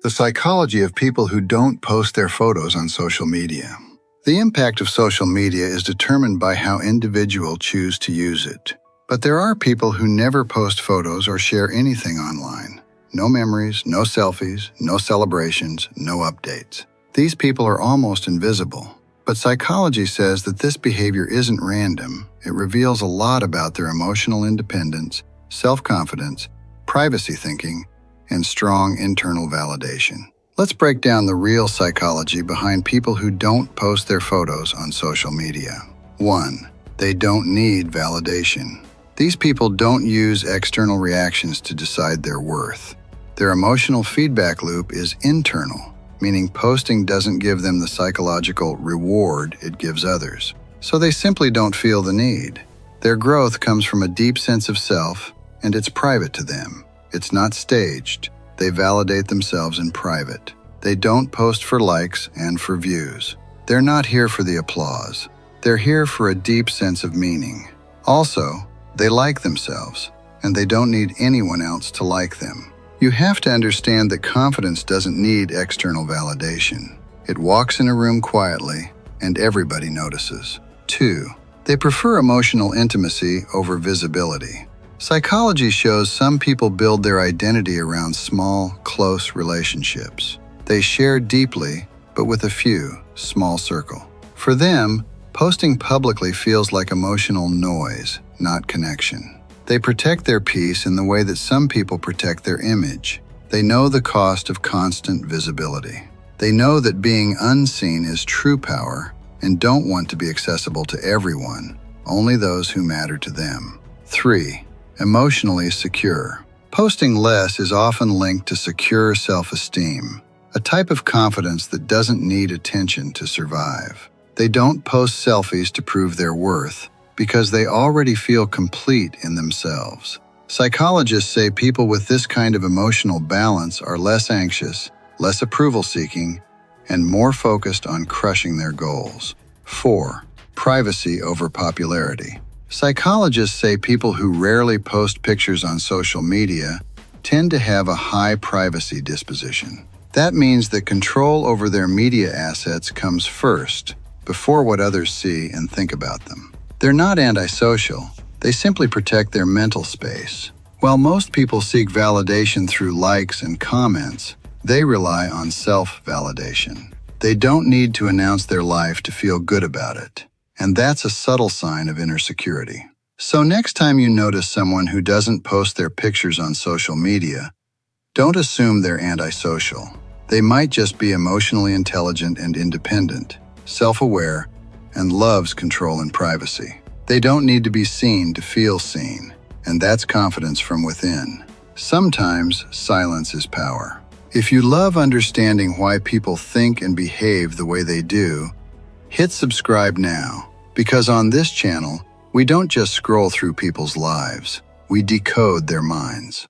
The psychology of people who don't post their photos on social media. The impact of social media is determined by how individuals choose to use it. But there are people who never post photos or share anything online. No memories, no selfies, no celebrations, no updates. These people are almost invisible. But psychology says that this behavior isn't random. It reveals a lot about their emotional independence, self-confidence, privacy thinking, and strong internal validation. Let's break down the real psychology behind people who don't post their photos on social media. 1. They don't need validation. These people don't use external reactions to decide their worth. Their emotional feedback loop is internal, meaning posting doesn't give them the psychological reward it gives others. So they simply don't feel the need. Their growth comes from a deep sense of self, and it's private to them. It's not staged. They validate themselves in private. They don't post for likes and for views. They're not here for the applause. They're here for a deep sense of meaning. Also, they like themselves, and they don't need anyone else to like them. You have to understand that confidence doesn't need external validation. It walks in a room quietly, and everybody notices. 2. They prefer emotional intimacy over visibility. Psychology shows some people build their identity around small, close relationships. They share deeply, but with a few, small circle. For them, posting publicly feels like emotional noise, not connection. They protect their peace in the way that some people protect their image. They know the cost of constant visibility. They know that being unseen is true power and don't want to be accessible to everyone, only those who matter to them. 3. Emotionally secure. Posting less is often linked to secure self-esteem, a type of confidence that doesn't need attention to survive. They don't post selfies to prove their worth because they already feel complete in themselves. Psychologists say people with this kind of emotional balance are less anxious, less approval-seeking, and more focused on crushing their goals. 4. Privacy over popularity. Psychologists say people who rarely post pictures on social media tend to have a high privacy disposition. That means that control over their media assets comes first, before what others see and think about them. They're not antisocial, they simply protect their mental space. While most people seek validation through likes and comments, they rely on self-validation. They don't need to announce their life to feel good about it. And that's a subtle sign of inner security. So next time you notice someone who doesn't post their pictures on social media, don't assume they're antisocial. They might just be emotionally intelligent and independent, self-aware, and loves control and privacy. They don't need to be seen to feel seen, and that's confidence from within. Sometimes silence is power. If you love understanding why people think and behave the way they do, hit subscribe now, because on this channel, we don't just scroll through people's lives, we decode their minds.